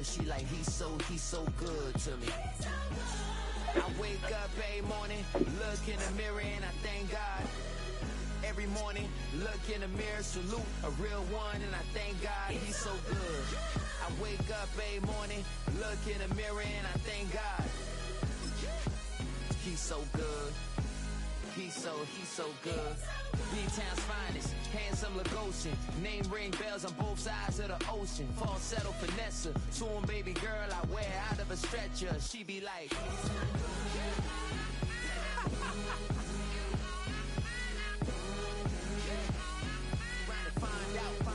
She like, he's so good to me. I wake up every morning, look in the mirror and I thank God. Every morning, look in the mirror, salute a real one, and I thank God he's so good. I wake up every morning, look in the mirror and I thank God. He's so good. He's so good. B-Town's finest, handsome Lagosian. Name ring bells on both sides of the ocean. Falsetto finesse, soon baby girl I wear out of a stretcher. She be like, find out.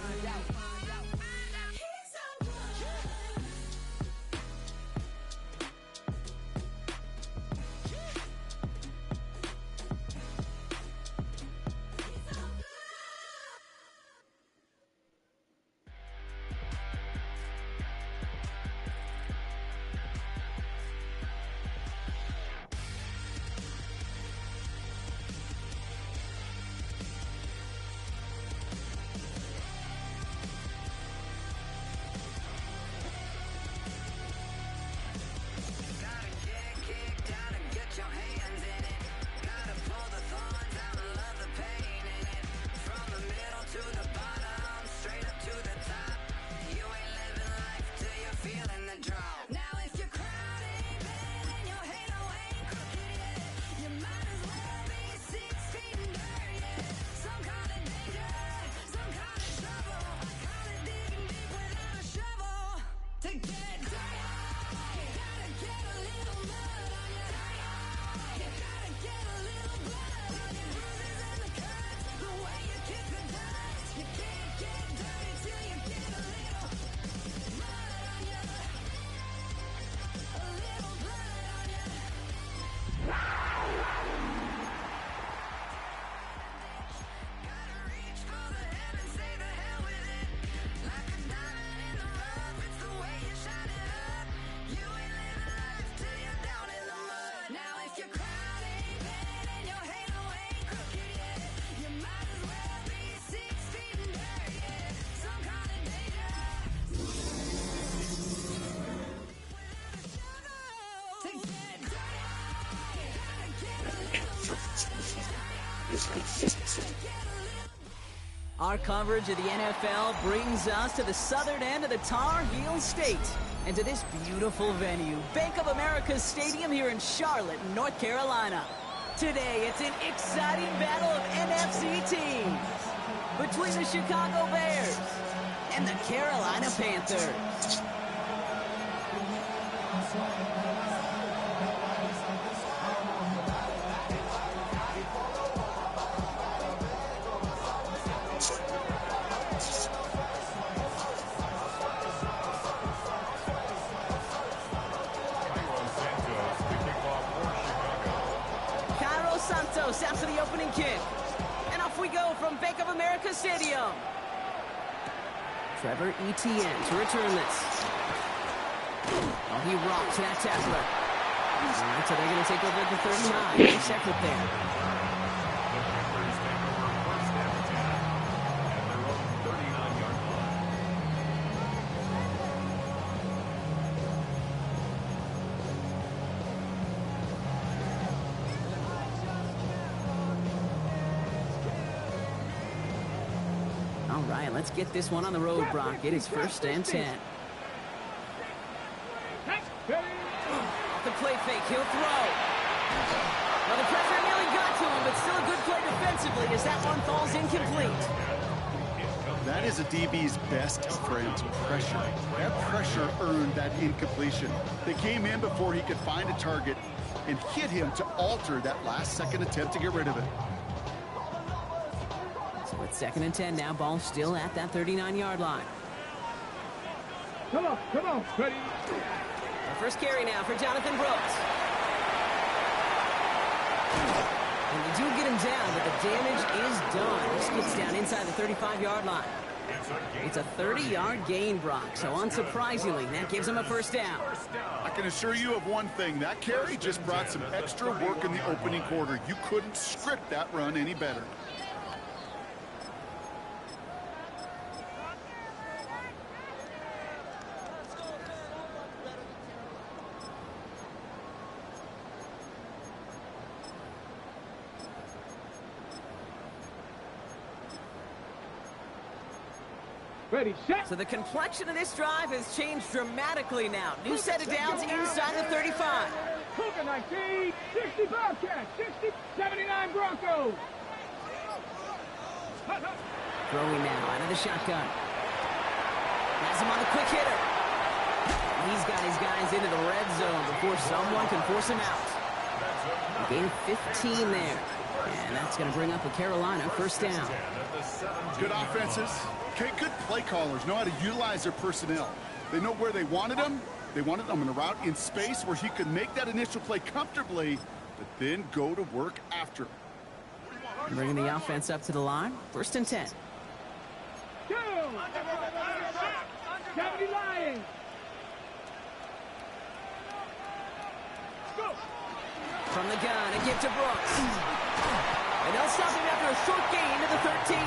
Our coverage of the NFL brings us to the southern end of the Tar Heel State and to this beautiful venue, Bank of America Stadium here in Charlotte, North Carolina. Today, it's an exciting battle of NFC teams between the Chicago Bears and the Carolina Panthers. Out for the opening kick. And off we go from Bank of America Stadium. Trevor Etienne to return this. Oh, he rocks that tackler. All right, so they're going to take over at the 39. Second there. All right, let's get this one on the road, Brock. It is 1st and 10. Off the play fake, he'll throw. Well, the pressure nearly got to him, but still a good play defensively as that one falls incomplete. That is a DB's best friend, pressure. That pressure earned that incompletion. They came in before he could find a target and hit him to alter that last-second attempt to get rid of it. So it's 2nd and 10 now. Ball still at that 39-yard line. Come on, Freddie. Our first carry now for Jonathan Brooks. And they do get him down, but the damage is done. This gets down inside the 35-yard line. It's a 30-yard gain, Brock. So unsurprisingly, that gives him a first down. I can assure you of one thing. That carry just brought some extra work in the opening quarter. You couldn't script that run any better. Ready, set. So the complexion of this drive has changed dramatically now. New set of downs inside the 35. Cougar 19, 60 Bobcats, 60, 79 Broncos. Throwing now out of the shotgun. Has him on the quick hitter. He's got his guys into the red zone before someone can force him out. Gain 15 there. And that's going to bring up a Carolina first down. Good offenses. Okay, good play callers know how to utilize their personnel. They know where they wanted them. They wanted them in a route in space where he could make that initial play comfortably, but then go to work after. Bringing the offense up to the line. First and 10. 70 Lions. Go. From the gun, a give to Brooks. And they'll stop him after a short gain to the 13.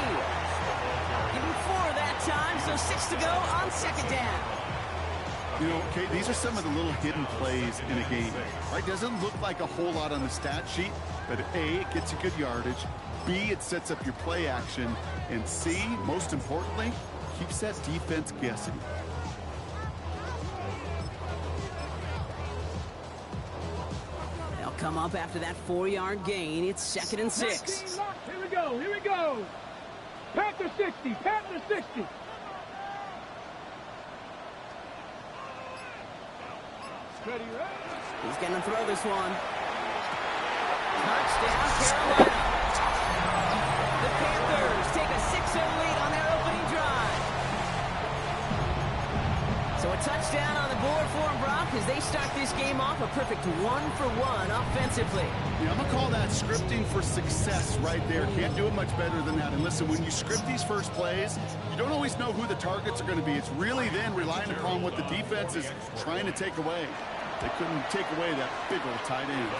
Give him 4 that time, so 6 to go on second down. You know, okay, these are some of the little hidden plays in a game. Right? Doesn't look like a whole lot on the stat sheet, but A, it gets you good yardage. B, it sets up your play action. And C, most importantly, keeps that defense guessing. They'll come up after that 4-yard gain. It's second and 6. Here we go, here we go. Panther 60, Panther 60. Ready, right? He's going to throw this one. Touchdown, Carolina. The Panthers take a 6-0 lead on their opening drive. So a touchdown on the board for them, Brock, as they start this game off a perfect 1-for-1 offensively. Yeah, I'm going to call that scripting for success right there. Can't do it much better than that. And listen, when you script these first plays, you don't always know who the targets are going to be. It's really then relying upon what the defense is trying to take away. They couldn't take away that big old tight end.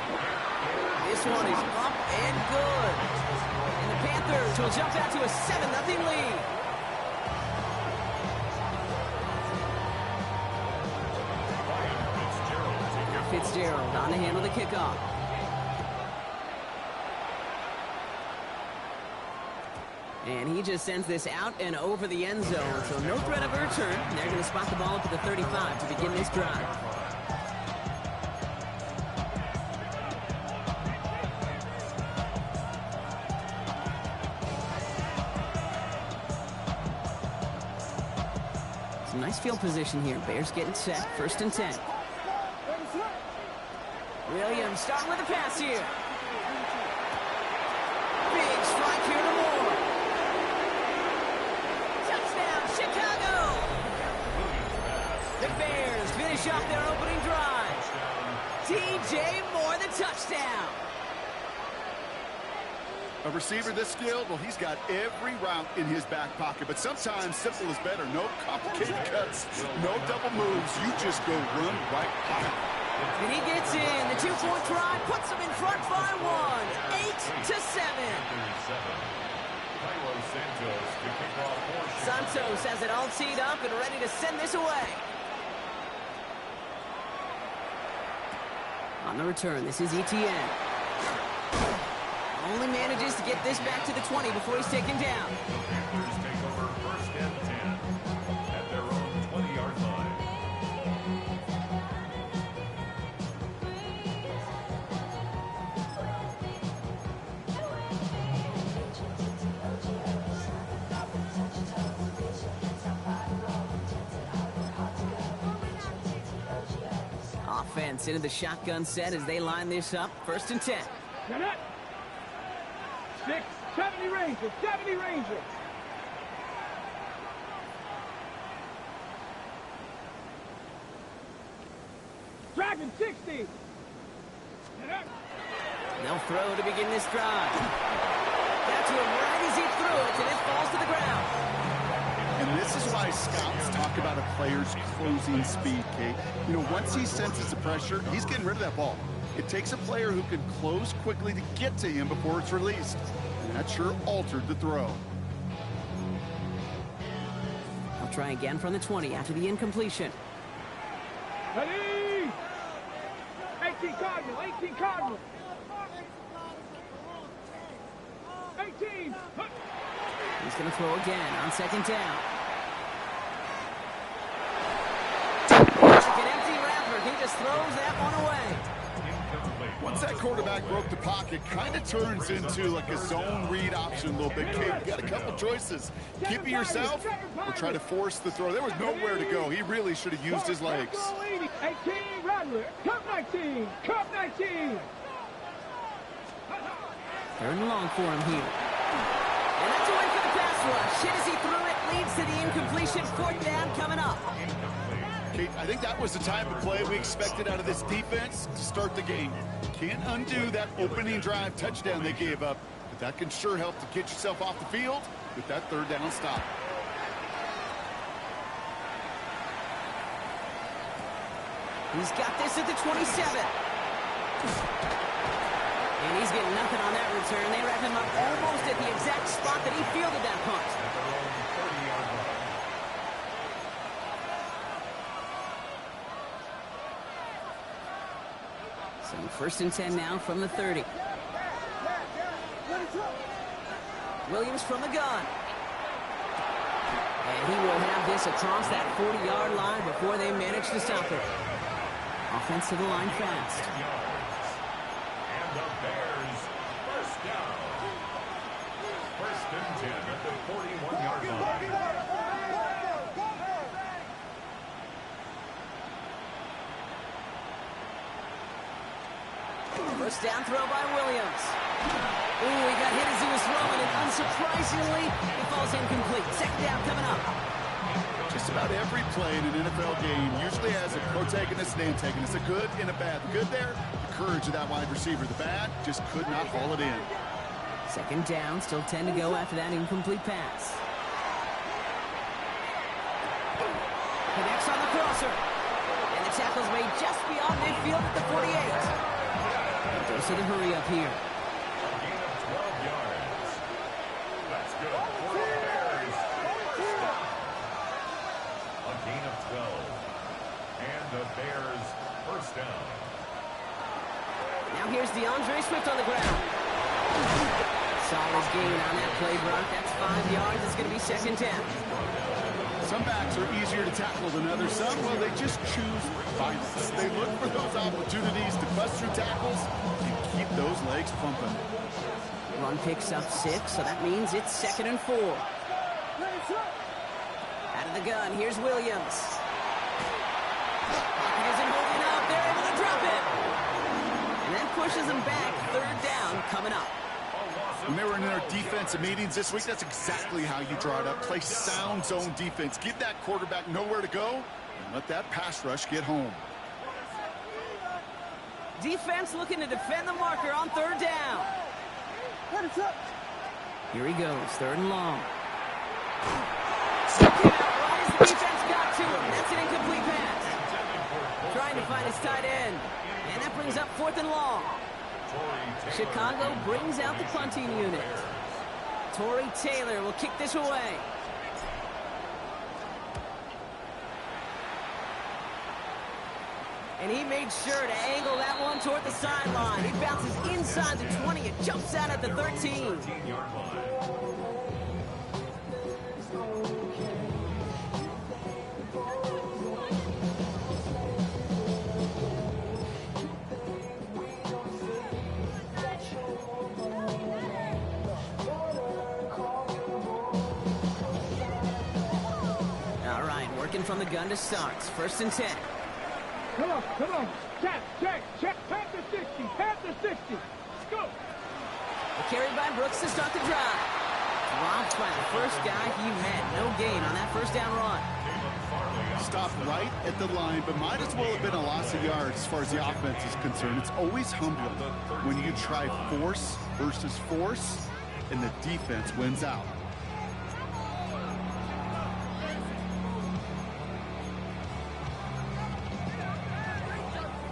This one is up and good. And the Panthers will jump out to a 7-0 lead. Fitzgerald on to handle the kickoff. And he just sends this out and over the end zone, so no threat of a return. They're going to spot the ball up at the 35 to begin this drive. Some nice field position here. Bears getting set. First and 10. Williams starting with the pass here. Big strike here to Moore. Touchdown, Chicago. The Bears finish off their opening drive. T.J. Moore, the touchdown. A receiver this skilled, well, he's got every route in his back pocket. But sometimes simple is better. No complicated cuts, no double moves. You just go run right by him. And he gets in. The 2-point try puts them in front by 1. 8-7. Santos has it all teed up and ready to send this away. On the return, this is Etienne. Only manages to get this back to the 20 before he's taken down. Panthers take over first and 10 at their own 20-yard line. Offense into the shotgun set as they line this up. First and 10. 70 Rangers, 70 Rangers. Dragon 60. They'll throw to begin this drive. Got to him right as he threw it, and it falls to the ground. And this is why scouts talk about a player's closing speed, Kate. You know, once he senses the pressure, he's getting rid of that ball. It takes a player who can close quickly to get to him before it's released. And that sure altered the throw. I'll try again from the 20 after the incompletion. Ready? 18 Cardinal, 18 Cardinal. 18. He's going to throw again on second down. just throws that one away. Once that quarterback broke the pocket, kind of turns into like a zone read option a little bit. Kid, you got a couple choices. Keep it yourself or try to force the throw. There was nowhere to go. He really should have used his legs. 18, Rattler. Cup 19. Cup 19. Third and long for him here. And that's away for the pass rush. Hit as he threw it, leads to the incompletion. Fourth down coming up. Kate, I think that was the type of play we expected out of this defense to start the game. Can't undo that opening drive touchdown they gave up, but that can sure help to get yourself off the field with that third down stop. He's got this at the 27. And he's getting nothing on that return. They wrap him up almost at the exact spot that he fielded that punt. So first and 10 now from the 30. Williams from the gun. And he will have this across that 40-yard line before they manage to stop it. Offense to the line fast. And the Bears first down. First and 10 at the 41-yard line. First down throw by Williams. Ooh, he got hit as he was throwing, and unsurprisingly, it falls incomplete. Second down coming up. Just about every play in an NFL game usually has a protagonist and antagonist, a good and a bad. The good there, the courage of that wide receiver. The bad, just could not haul it in. Second down, still 10 to go after that incomplete pass. Connects on the crosser. And the tackle's made just beyond midfield at the 48. Goes to the hurry up here. A gain of 12 yards. That's good for the Bears. A gain of 12. And the Bears first down. Now here's DeAndre Swift on the ground. Solid gain on that play, Brock. That's 5 yards. It's going to be second 10. Some backs are easier to tackle than others. Some, well, they just choose violence. They look for those opportunities to bust through tackles and keep those legs pumping. Run picks up 6, so that means it's second and 4. Out of the gun, here's Williams. Pocket isn't holding up. They're able to drop it. And that pushes them back. Third down coming up. When they were in our defensive meetings this week, that's exactly how you draw it up. Play sound zone defense. Give that quarterback nowhere to go and let that pass rush get home. Defense looking to defend the marker on third down. Here he goes, third and long. Right as the defense got to him. That's an incomplete pass. Trying to find his tight end. And that brings up fourth and long. Chicago brings out the punting unit. Torrey Taylor will kick this away. And he made sure to angle that one toward the sideline. He bounces inside the 20 and jumps out at the 13. From the gun to start. First and 10. Come on. Check. Panther 60. Panther 60. Go. Carried by Brooks to start the drive. Dropped by the first guy he met. No gain on that first down run. Stopped right at the line, but might as well have been a loss of yards as far as the offense is concerned. It's always humbling when you try force versus force, and the defense wins out.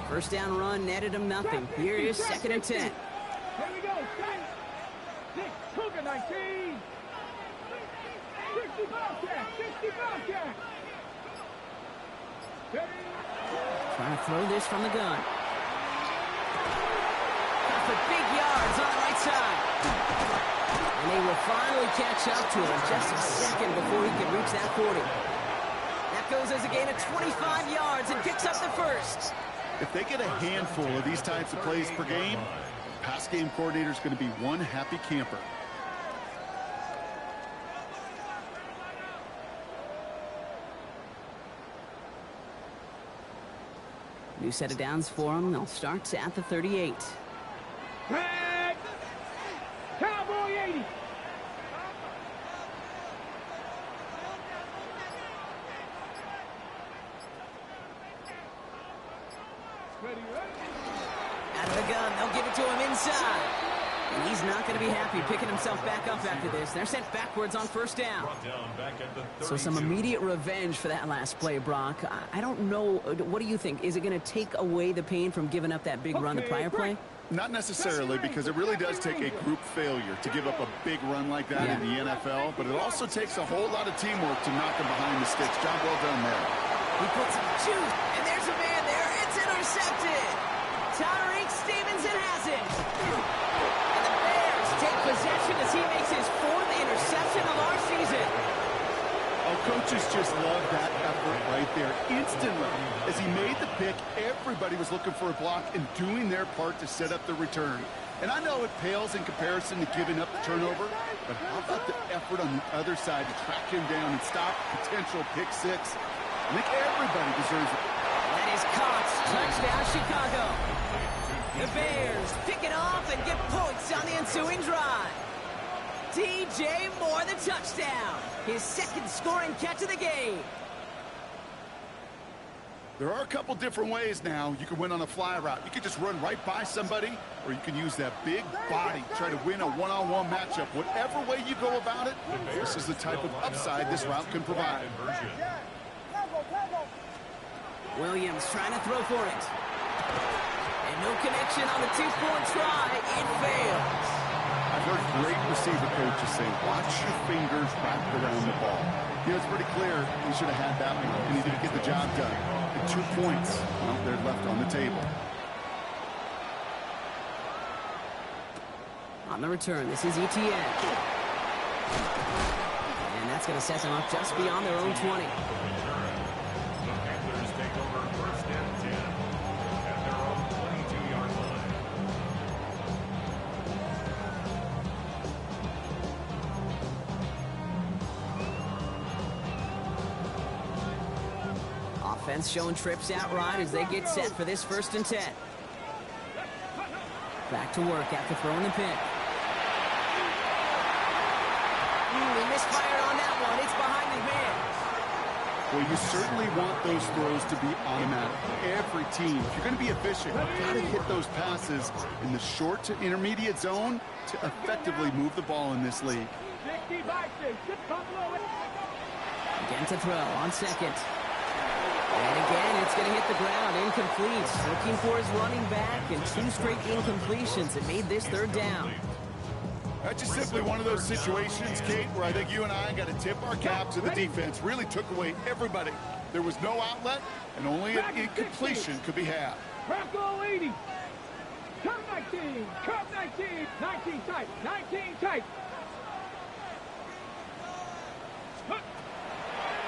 First down run netted him nothing. Here is second and 10. Here we go. 6, Cougar 19. 60 Bobcat. Trying to throw this from the gun. Got for big yards on the right side. And they will finally catch up to him just a second before he can reach that 40. That goes as a gain of 25 yards and picks up the first. If they get a handful of these types of plays per game, pass game coordinator is going to be one happy camper. New set of downs for them. They'll start at the 38. Head. Cowboy 80. Out of the gun, they'll give it to him inside. And he's not going to be happy picking himself back up after this. They're sent backwards on first down. So some immediate revenge for that last play, Brock. I don't know. What do you think? Is it going to take away the pain from giving up that big run the prior play? Not necessarily, because it really does take a group failure to give up a big run like that in the NFL, but it also takes a whole lot of teamwork to knock him behind the sticks. Job well done there. He puts some juice, and there's a man there. It's intercepted. Tyreek Stevenson has it. And the Bears take possession as he makes his 4th interception of our season. Oh, coaches just love that effort right there. Instantly, as he made the pick, everybody was looking for a block and doing their part to set up the return. And I know it pales in comparison to giving up the turnover, but how about the effort on the other side to track him down and stop potential pick six? I think everybody deserves it. That is caught. Touchdown, Chicago. The Bears pick it off and get points on the ensuing drive. DJ Moore, the touchdown. His 2nd scoring catch of the game. There are a couple different ways now. You can win on a fly route. You can just run right by somebody, or you can use that big body, try to win a one-on-one matchup. Whatever way you go about it, this is the type of upside this route can provide. Williams trying to throw for it. And no connection on the 2-point try. It fails. I've heard great receiver coaches say, watch your fingers wrapped around the ball. You know, it's pretty clear he should have had that one, and he didn't get the job done. And 2 points, well, they're left on the table. On the return, this is ETN. And that's going to set them up just beyond their own 20. Offense showing trips out right as they get set for this 1st and 10. Back to work after throwing the pick. He misfired on that one. It's behind his man. Well, you certainly want those throws to be automatic. Every team, if you're going to be efficient, you've got to hit those passes in the short to intermediate zone to effectively move the ball in this league. Again to throw on 2nd. And again, it's going to hit the ground. Incomplete. Looking for his running back, and 2 straight incompletions that made this 3rd down. That's just simply one of those situations, Kate, where I think you and I got to tip our cap to the defense. Really took away everybody. There was no outlet, and only an incompletion could be had. Bronco 80. Come 19. Come 19. 19 tight. 19 tight.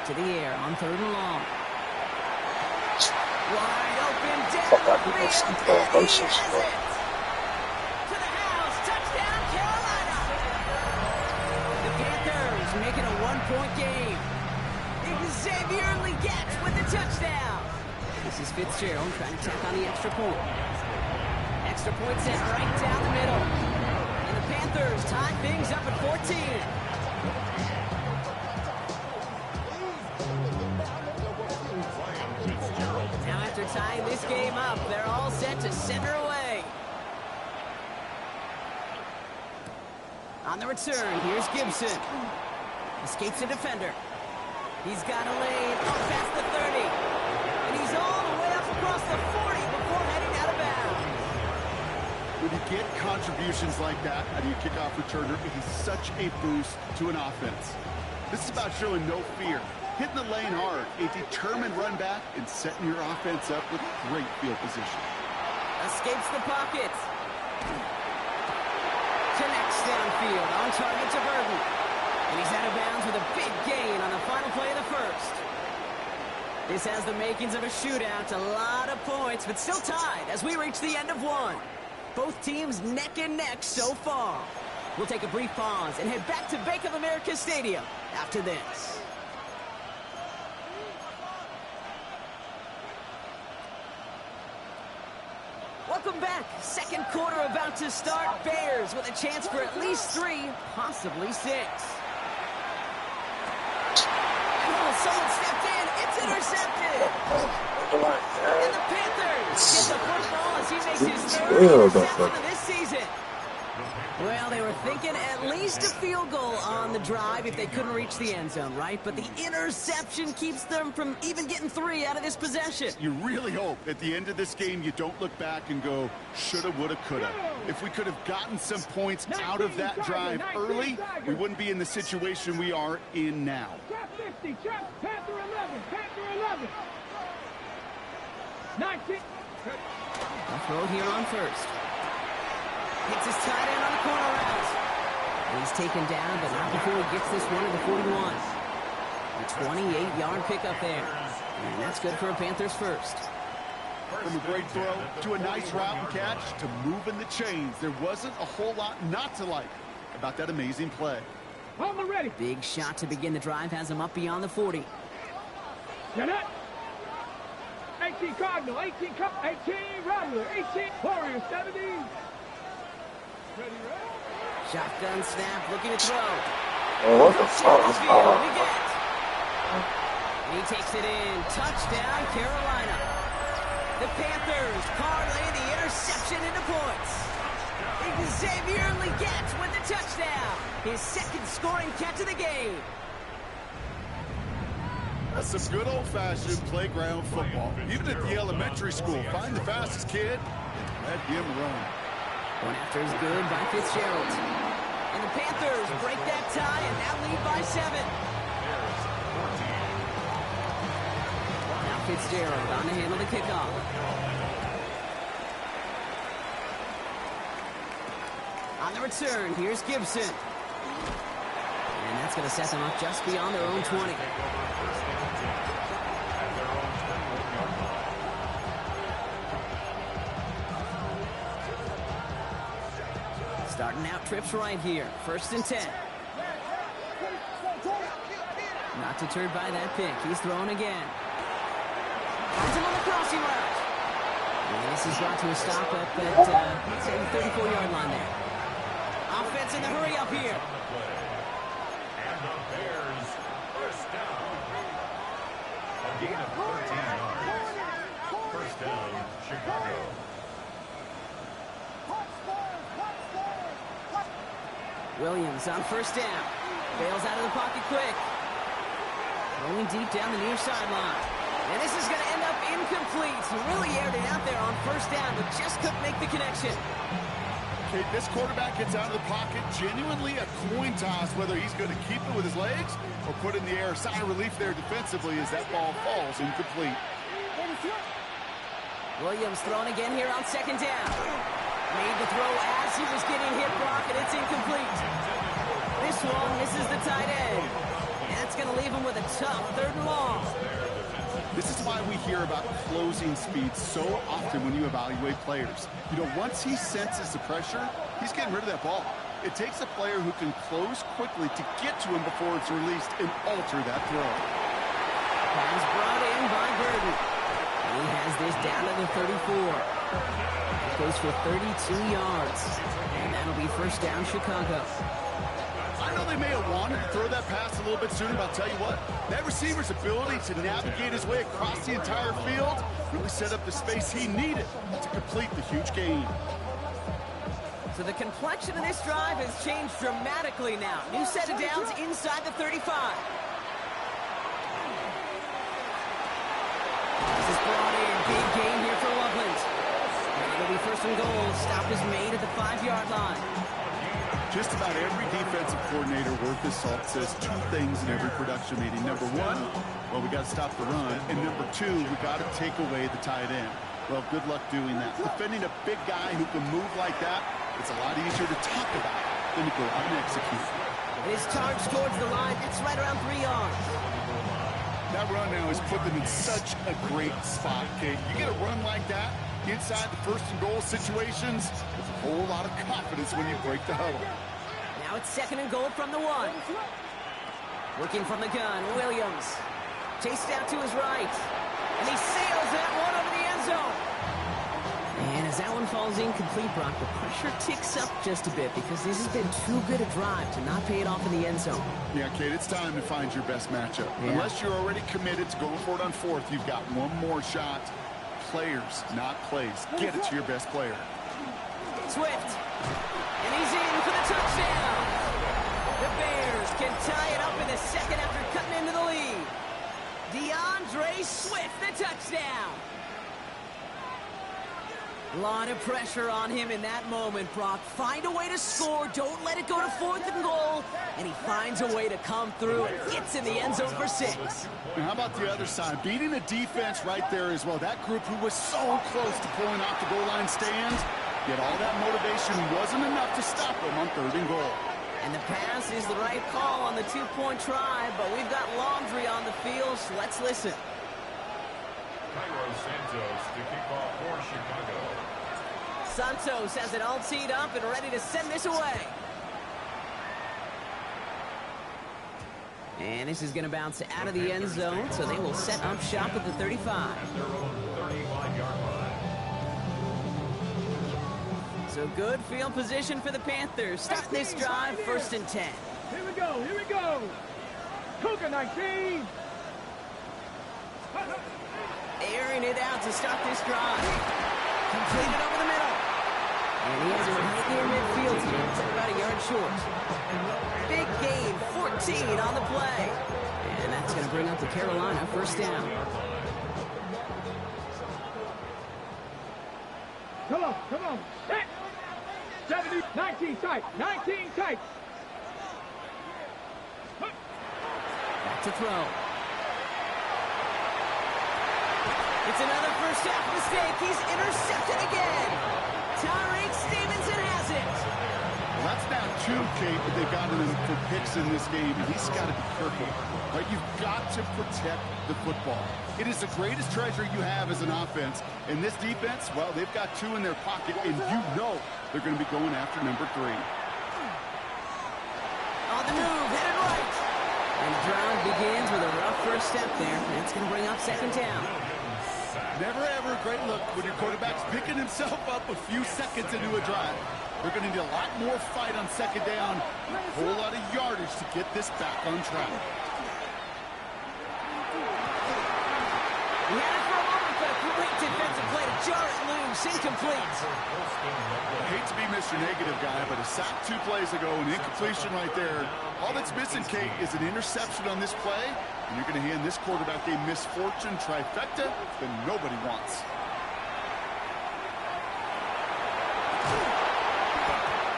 To the air on 3rd and long. Wide open down the field, and he has it! To the house, touchdown Carolina! The Panthers make it a 1-point game. Xavier Legette with the touchdown. This is Fitzgerald trying to tack on the extra point. Extra point set right down the middle. And the Panthers tie things up at 14. Tying this game up, they're all set to center away. On the return, here's Gibson. Escapes a defender. He's got a lane up past the 30. And he's all the way up across the 40 before heading out of bounds. When you get contributions like that out of your kickoff returner, it is such a boost to an offense. This is about showing no fear. Hitting the lane hard, a determined run back, and setting your offense up with great field position. Escapes the pocket. Connects downfield, on target to Burton. And he's out of bounds with a big gain on the final play of the 1st. This has the makings of a shootout. A lot of points, but still tied as we reach the end of one. Both teams neck and neck so far. We'll take a brief pause and head back to Bank of America Stadium after this. Welcome back. Second quarter about to start. Bears with a chance for at least 3, possibly 6. Oh, someone stepped in. It's intercepted. And the Panthers get the football as he makes his 3rd interception of this season. Well, they were thinking at least a field goal on the drive if they couldn't reach the end zone, right? But the interception keeps them from even getting 3 out of this possession. You really hope at the end of this game you don't look back and go, shoulda, woulda, coulda. If we could have gotten some points out of that drive early, we wouldn't be in the situation we are in now. Trap 50, trap, Panther 11, Panther 11. 19. A throw here on first. Hits his tight end on the corner route. He's taken down, but not before he gets this one to the 41. A 28-yard pickup there. And that's good for a Panthers first. From a great throw to a nice route and catch to moving the chains. There wasn't a whole lot not to like about that amazing play. On the ready. Big shot to begin the drive has him up beyond the 40. Get it. 18 Cardinal, 18 Cup, 18 Rattler, 18 Warrior, 70. Ready, ready. Shotgun snap, looking to throw. Oh, what the fuck is Field, we get. He takes it in. Touchdown, Carolina. The Panthers parlay the interception into points. Xavier Legette with the touchdown. His 2nd scoring catch of the game. That's some good old-fashioned playground football. Even at the elementary school, find the fastest kid and let him run. One after is good by Fitzgerald. And the Panthers break that tie and now lead by 7. Now Fitzgerald on to handle the kickoff. On the return, here's Gibson. And that's going to set them up just beyond their own 20. Starting out trips right here. 1st and 10. Not deterred by that pick. He's throwing again. Finds him on the crossing route. And this is brought to a stop up at, say, the 34-yard line there. Offense in the hurry up here. And the Bears first down. A gain of 13 yards. First down, Chicago. Williams on 1st down. Bails out of the pocket quick. Rolling deep down the near sideline. And this is going to end up incomplete. He really aired it out there on 1st down, but just couldn't make the connection. Okay, this quarterback gets out of the pocket. Genuinely a coin toss whether he's going to keep it with his legs or put it in the air. Sigh of relief there defensively as that ball falls incomplete. Williams throwing again here on 2nd down. Made the throw as he was getting hit, Brock, and it's incomplete. This one misses the tight end. And that's going to leave him with a tough 3rd and long. This is why we hear about closing speed so often when you evaluate players. You know, once he senses the pressure, he's getting rid of that ball. It takes a player who can close quickly to get to him before it's released and alter that throw. Pass brought in by Burden. He has this down to the 34. Goes for 32 yards. And that'll be 1st down, Chicago. I know they may have wanted to throw that pass a little bit sooner, but I'll tell you what, that receiver's ability to navigate his way across the entire field really set up the space he needed to complete the huge gain. So the complexion of this drive has changed dramatically now. New set of downs inside the 35. This is brought in. Big gain here for Loveland. It'll be 1st and goal. Stop is made at the 5-yard line. Just about every defensive coordinator worth his salt says 2 things in every production meeting. Number 1, well, we got to stop the run. And number 2, we got to take away the tight end. Well, good luck doing that. Defending a big guy who can move like that, it's a lot easier to talk about than to go out and execute. It is charged towards the line. It's right around 3 yards. That run now has put them in such a great spot, Kate. You get a run like that inside the first and goal situations, there's a whole lot of confidence when you break the huddle. Now it's 2nd and goal from the 1. Looking from the gun, Williams. Chased out to his right. And he sails that one over the end zone. And as that one falls incomplete, Brock, the pressure ticks up just a bit because this has been too good a drive to not pay it off in the end zone. Yeah, Kate, it's time to find your best matchup. Yeah. Unless you're already committed to going for it on 4th, you've got one more shot. Players, not plays. Get it to your best player. Swift. And he's in for the touchdown. The Bears can tie it up in the 2nd after cutting into the lead. DeAndre Swift, the touchdown. A lot of pressure on him in that moment, Brock. Find a way to score. Don't let it go to 4th and goal. And he finds a way to come through and gets in the end zone for 6. Now, how about the other side? Beating the defense right there as well. That group who was so close to pulling off the goal line stand, yet all that motivation wasn't enough to stop them on 3rd and goal. And the pass is the right call on the 2-point try, but we've got laundry on the field, so let's listen. Cairo Santos to kick off for Chicago. Santos has it all teed up and ready to send this away. And this is going to bounce out of the end zone, so they will set up shop at the 35. At their own 35-yard line. So good field position for the Panthers. Start this drive, 1st and 10. Here we go, here we go. Cougar 19. Airing it out to start this drive. Completed over the middle. And he has it right near midfield here. It's about a yard short. Big gain, 14 on the play. And that's going to bring up the Carolina 1st down. Come on, come on. Set. 70, 19 tight, 19 tight. Back to throw. It's another first half mistake. He's intercepted again. Tyreek Stevenson has it. Well, that's now 2, Kate, but they've gotten him for picks in this game, and he's got to be careful. Right? You've got to protect the football. It is the greatest treasure you have as an offense. And this defense, well, they've got 2 in their pocket, and you know they're going to be going after number 3. On the move, headed right. And the drive begins with a rough first step there. That's going to bring up 2nd down. Never ever a great look when your quarterback's picking himself up a few seconds into a drive. They're going to need a lot more fight on 2nd down, a whole lot of yardage to get this back on track. He had it for a moment, but a great defensive play to jar it loose, incomplete. I hate to be Mr. Negative guy, but a sack 2 plays ago, an incompletion right there. All that's missing, Kate, is an interception on this play, and you're going to hand this quarterback a misfortune trifecta that nobody wants.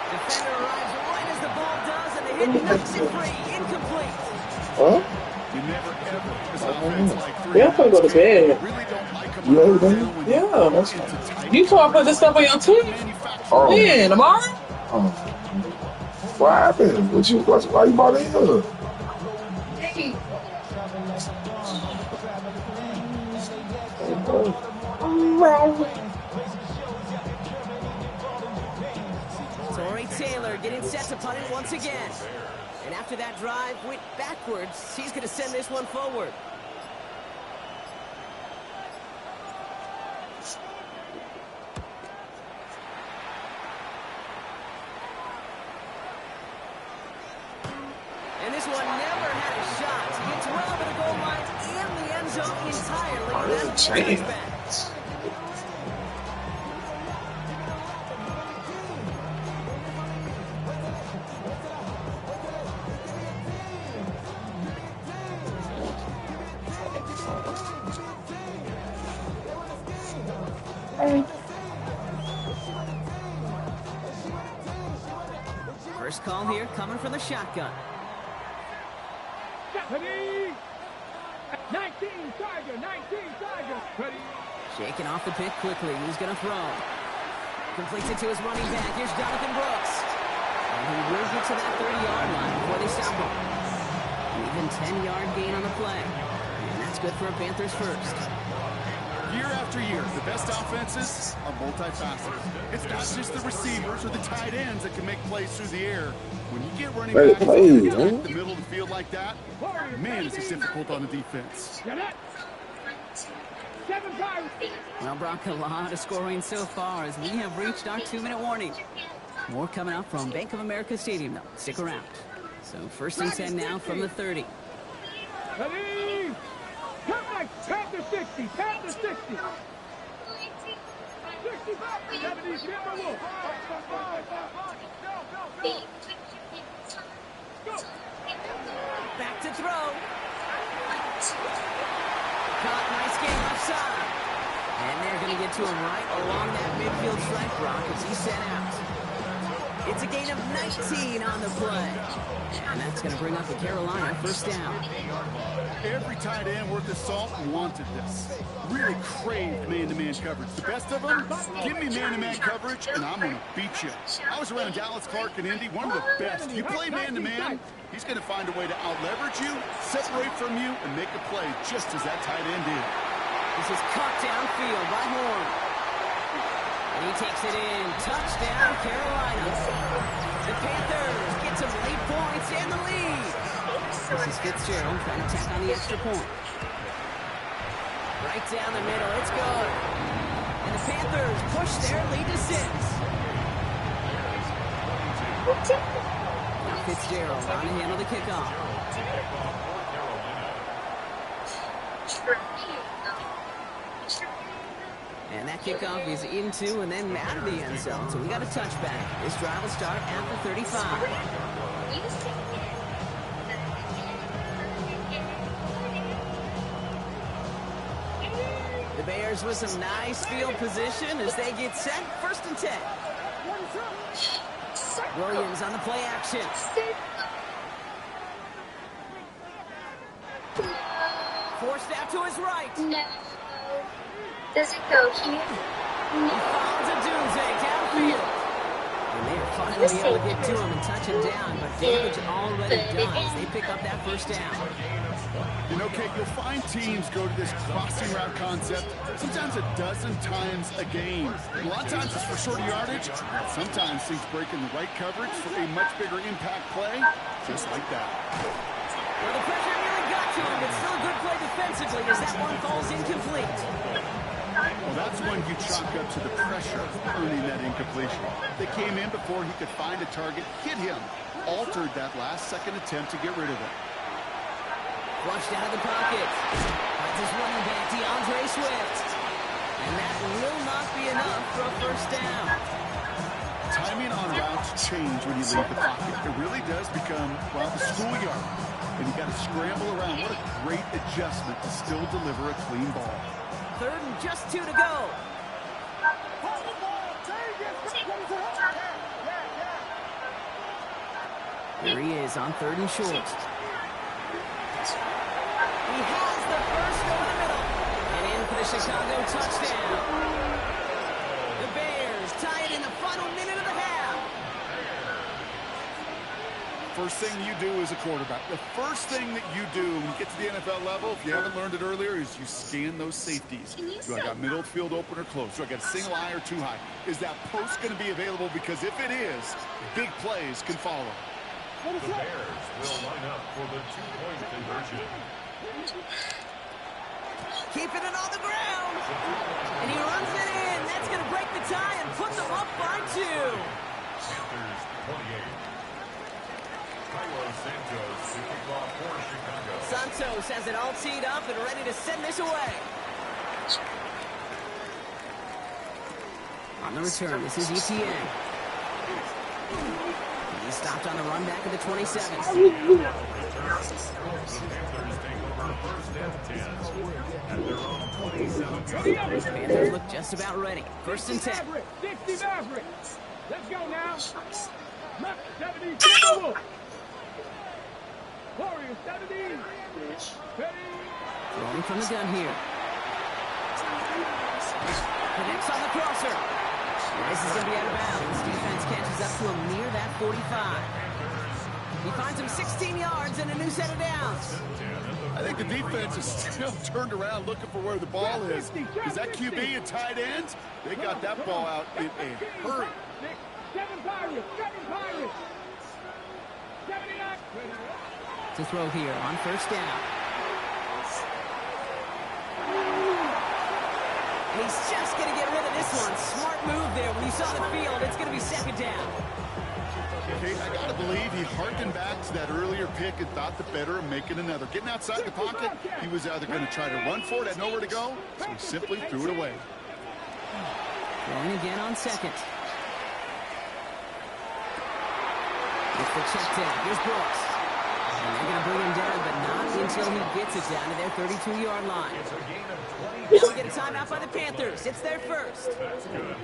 Defender arrives right as the ball does, and the hit knocks it free, incomplete. Huh? You never ever, this offense like 3 Yeah, I'm gonna go to bed. really don't like them. Yeah, that's you talk about this stuff on your team? Oh. Man, tomorrow? Oh. What happened? Why you brought it here? Torrey Taylor getting set to punt it once again. And after that drive went backwards, he's going to send this one forward. And this one never had a shot. He gets well over the goal line and the end zone entirely. That's the touchback. First call here coming from the shotgun. Ready. 19 Tiger, 19 Tiger. Ready. Shaking off the pick quickly. He's going to throw. Completes it to his running back. Here's Jonathan Brooks. And he will get to that 30-yard line before they stop him. Even 10-yard gain on the play. And that's That's good for a Panthers first. Year after year, the best offenses are multifaceted. It's not just the receivers or the tight ends that can make plays through the air. When you get running Great backs play, that attack man. the middle of the field like that, man, is it difficult on the defense. Well, Brock, a lot of scoring so far as we have reached our 2-minute warning. More coming up from Bank of America Stadium, though. Stick around. So 1st and 10 now from the 30. Ready? Come back. Panther 60. Panther 60. 65. 70. Give a look. Back to throw. Caught, nice game offside. And they're going to get to him right along that midfield stripe, Brock, as he set out. It's a gain of 19 on the play. And that's going to bring up the Carolina 1st down. Every tight end worth his salt wanted this. Really craved man-to-man coverage. The best of them, give me man-to-man coverage, and I'm going to beat you. I was around Dallas Clark and Indy, one of the best. You play man-to-man, he's going to find a way to out-leverage you, separate from you, and make a play just as that tight end did. This is caught downfield by Horn. And he takes it in. Touchdown, Carolina. The Panthers get some late points and the lead. This is Fitzgerald trying to tack on the extra point. Right down the middle. It's good. And the Panthers push their lead to 6. Now Fitzgerald on to handle the kickoff. And that kickoff is into and then out of the end zone. So we got a touchback. This drive will start at the 35. The Bears with some nice field position as they get set. 1st and 10. Williams on the play action. Forced out to his right. No. Does it go here? He follows a Doomsday downfield. And they're finally able to get to him and touch him down, but damage already done as they pick up that 1st down. You know, Kate, you'll find teams go to this crossing route concept sometimes a dozen times a game. A lot of times it's for short yardage. Sometimes things break in the right coverage for a much bigger impact play, just like that. Well, the pressure nearly got to him, but still a good play defensively as that one falls incomplete. Well, that's one you chalk up to the pressure earning that incompletion. They came in before he could find a target, hit him, altered that last-second attempt to get rid of it. Flushed out of the pocket. That's his running back, DeAndre Swift. And that will not be enough for a 1st down. Timing on routes change when you leave the pocket. It really does become, well, the schoolyard. And you got to scramble around. What a great adjustment to still deliver a clean ball. 3rd and just 2 to go. There he is on 3rd and short. He has the first over the middle. And in for the Chicago touchdown. The Bears tie it in the final minute of the half. First thing you do as a quarterback, the first thing that you do when you get to the NFL level, if you haven't learned it earlier, is you scan those safeties. Do I got middle field open or close? Do I got a single high or too high? Is that post going to be available? Because if it is, big plays can follow. The Bears will line up for the 2-point conversion. Keeping it on the ground. And he runs it in. That's going to break the tie and put them up by 2. Panthers 28. Santos to kick off for Chicago. Santos has it all teed up and ready to send this away. On the return, this is ETN. He stopped on the run back at the 27. Panthers take over 1st and 10 at their own 27. Panthers look just about ready. 1st and 10. 60 Maverick. Let's go now. 70. Warriors 70. Ready. Rolling from the gun here. Connects on the crosser. This is going to be out of bounds. Defense catches up to him near that 45. He finds him 16 yards and a new set of downs. I think the defense is still turned around looking for where the ball is. Is that QB and tight ends? They got that ball out in a hurry. 7 Pirates, 7 Pirates. 79. To throw here on first down. And he's just going to get rid of this one. Smart move there. When you saw the field, it's going to be second down. Okay, I got to believe he harkened back to that earlier pick and thought the better of making another. Getting outside the pocket, he was either going to try to run for it, had nowhere to go, so he simply threw it away. Throwing again on second. It's the check down. Here's Brooks. And they're going to bring him down, but not until he gets it down to their 32-yard line. Now we get a timeout by the Panthers. It's their first.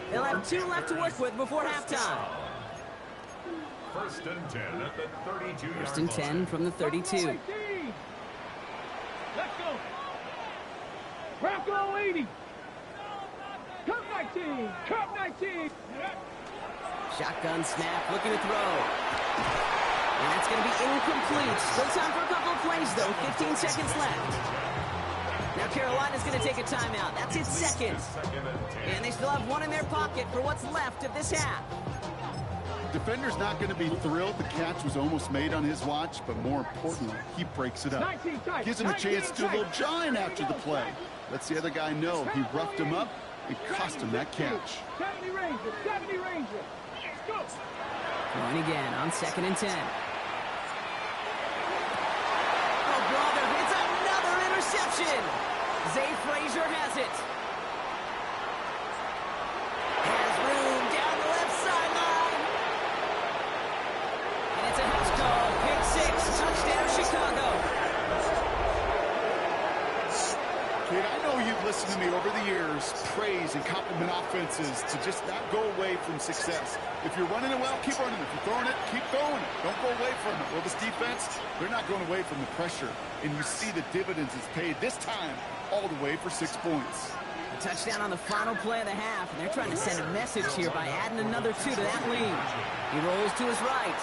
They'll have 2 left to work with before halftime. First and 10 at the 32-yard line. First and 10 from the 32. Let's go. Bronco 80. Cup 19. Cup 19. Shotgun snap, looking to throw. And that's going to be incomplete. Still time for a couple of plays, though. 15 seconds left. Now Carolina's going to take a timeout. That's its second. And they still have 1 in their pocket for what's left of this half. Defender's not going to be thrilled the catch was almost made on his watch, but more importantly, he breaks it up. Gives him a chance to do a little jawing after the play. Lets the other guy know he roughed him up and cost him that catch. 70 Rangers, 70 Rangers. Let's go. Going again on second and 10. Oh, brother, it's another interception. Zay Frazier has it. Has room down the left sideline. And it's a house call. Pick 6, touchdown Chicago. Kid, I know you've listened to me over the years, praise and compliment offenses to just not go away from success. If you're running it well, keep running it. If you're throwing it, keep throwing it. Don't go away from it. Well, this defense, they're not going away from the pressure. And you see the dividends it's paid this time all the way for 6 points. A touchdown on the final play of the half, and they're trying to send a message here by adding another 2 to that lead. He rolls to his right.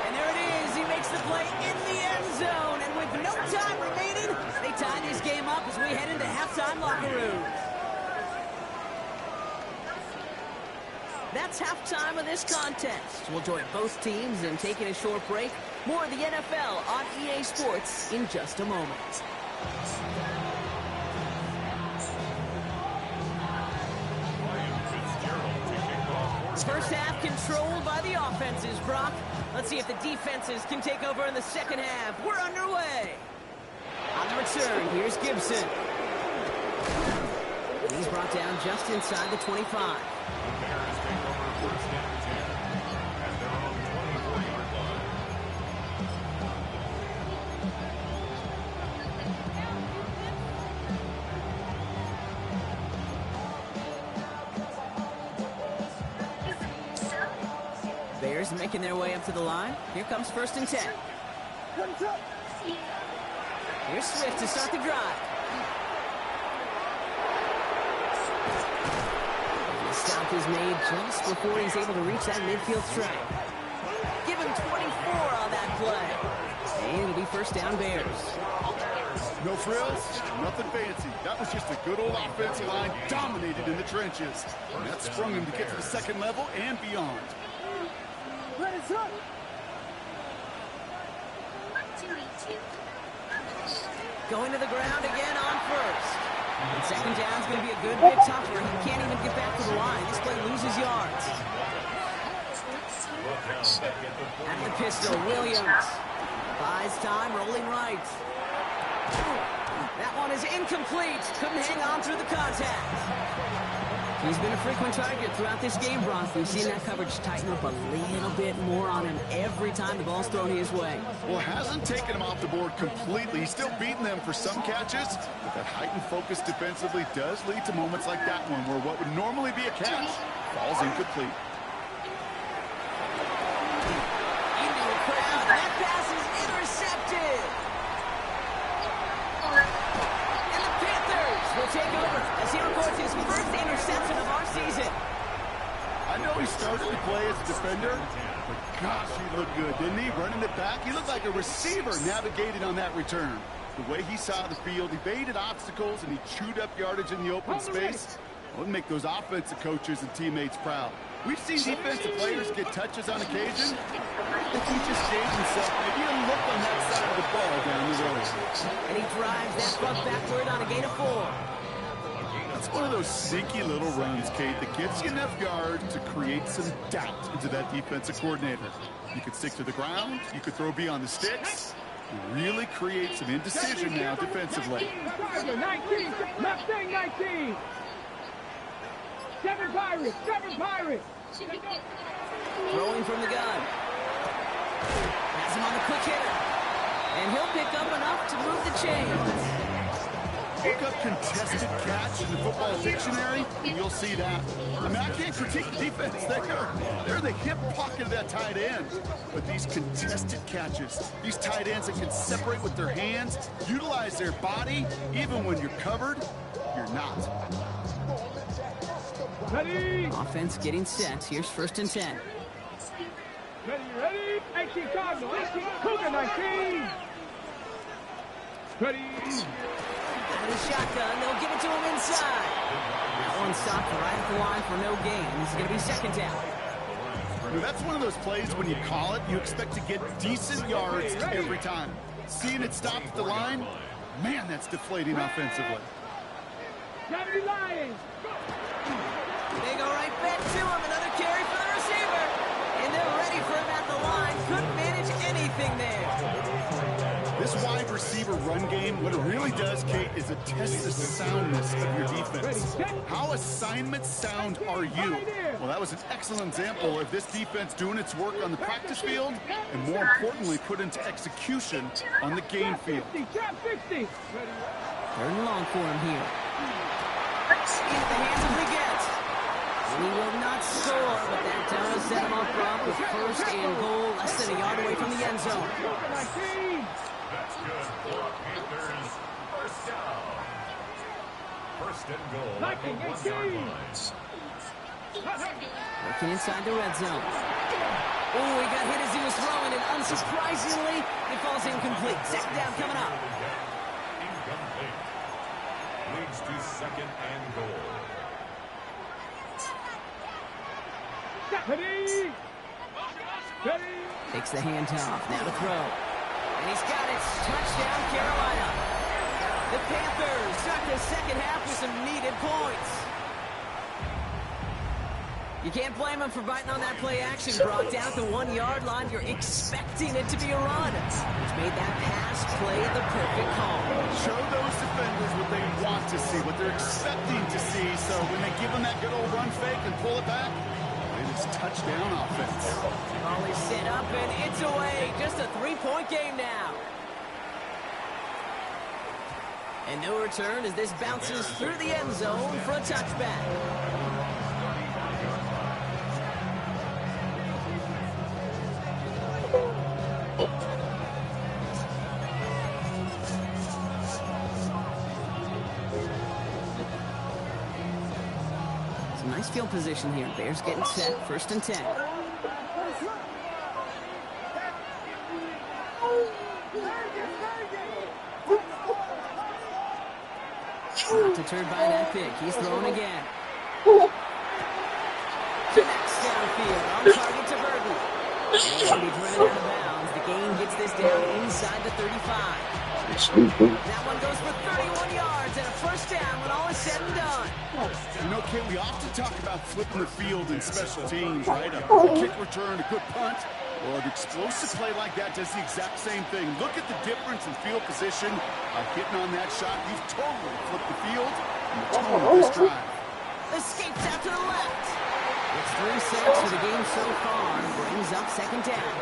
And there it is. He makes the play in the end zone. And with no time remaining, they tie this game up as we head into halftime locker room. That's halftime of this contest. We'll join both teams in taking a short break. More of the NFL on EA Sports in just a moment. First half controlled by the offenses, Brock. Let's see if the defenses can take over in the second half. We're underway. On the return, here's Gibson. He's brought down just inside the 25. Bears making their way up to the line. Here comes first and 10. Here's Swift to start the drive. The stop is made just before he's able to reach that midfield strike. Give him 24 on that play. And it'll be first down Bears. No frills, nothing fancy. That was just a good old offensive line dominated in the trenches. And that sprung him to get to the second level and beyond. Going to the ground again on first. And second down's going to be a good bit tougher. He can't even get back to the line. This play loses yards. At the pistol, Williams. Buys time, rolling right. That one is incomplete. Couldn't hang on through the contact. He's been a frequent target throughout this game, Brock. We've seen that coverage tighten up a little bit more on him every time the ball's thrown his way. Well, hasn't taken him off the board completely. He's still beating them for some catches, but that heightened focus defensively does lead to moments like that one where what would normally be a catch falls incomplete. Into the crowd, and that pass is intercepted. And the Panthers will take over as he records his first interception of our season. I know he started to play as a defender, but Gosh, he looked good, didn't he? Running it back. He looked like a receiver navigating on that return. The way he saw the field, he baited obstacles, and he chewed up yardage in the open space. It would make those offensive coaches and teammates proud. We've seen defensive players get touches on occasion. I think he just gave himself maybe a look on that side of the ball down the road. And he drives that buck backward on a gain of 4. It's one of those sneaky little runs, Kate, that gets you enough yards to create some doubt into that defensive coordinator. You could stick to the ground. You could throw beyond the sticks. Really create some indecision now defensively. 19, Mustang 19. 7 Pirates, 7 Pirates. Throwing from the gun. Has him on the quick hitter. And he'll pick up enough to move the chains. Look up contested catch in the football dictionary, and you'll see that. I mean, I can't critique the defense. They're the hip pocket of that tight end. But these contested catches, these tight ends that can separate with their hands, utilize their body, even when you're covered, you're not. Ready. Offense getting set. Here's 1st and 10. Ready. 18 Cardinal, 18 Cougar 19. Ready. With a shotgun, they'll give it to him inside. That one stopped right at the line for no gain. This is going to be 2nd down. Well, that's one of those plays when you call it, you expect to get decent yards every time. Seeing it stop at the line, man, that's deflating offensively. 70 Lions. They go right back to him. Another carry for the receiver. And they're ready for him at the line. Couldn't manage anything there. This wide receiver run game, what it really does, Kate, is it tests the soundness of your defense. How assignment sound are you? Well, that was an excellent example of this defense doing its work on the practice field and, more importantly, put into execution on the game field. 60. 3rd and long for him here. Into the hands of Leggett. He will not score, but that does set him up front with 1st and goal, less than a yard away from the end zone. That's good for Panthers. 1st down. 1st and goal at the 1-yard line. Working inside the red zone. Oh, he got hit as he was throwing, and unsurprisingly, it falls incomplete. 2nd down coming up. Incomplete. Leads to 2nd and goal. Ready. Takes the handoff. Now to throw. And he's got it. Touchdown, Carolina. The Panthers start the 2nd half with some needed points. You can't blame him for biting on that play action, Brock. Down at the 1-yard line, you're expecting it to be a run, which made that pass play the perfect call. Show those defenders what they want to see, what they're expecting to see, so when they give them that good old run fake and pull it back, it is touchdown offense. Ball is set up, and it's away. Just a 3-point game now. And no return as this bounces through the end zone for a touchback. Some nice field position here. Bears getting set. 1st and 10. Not deterred by that pick. He's throwing again. Connects downfield. On target to Burton. He's going to be driven out of bounds. The gain gets this down inside the 35. That one goes for 31 yards and a 1st down when all is said and done. You know, Kate, we often talk about flipping the field in special teams, right? A kick return, a good punt. Well, an explosive play like that does the exact same thing. Look at the difference in field position by hitting on that shot. You've totally flipped the field and the tone of this drive. Escapes out to the left. It's 3 sacks for the game so far. Brings up 2nd down.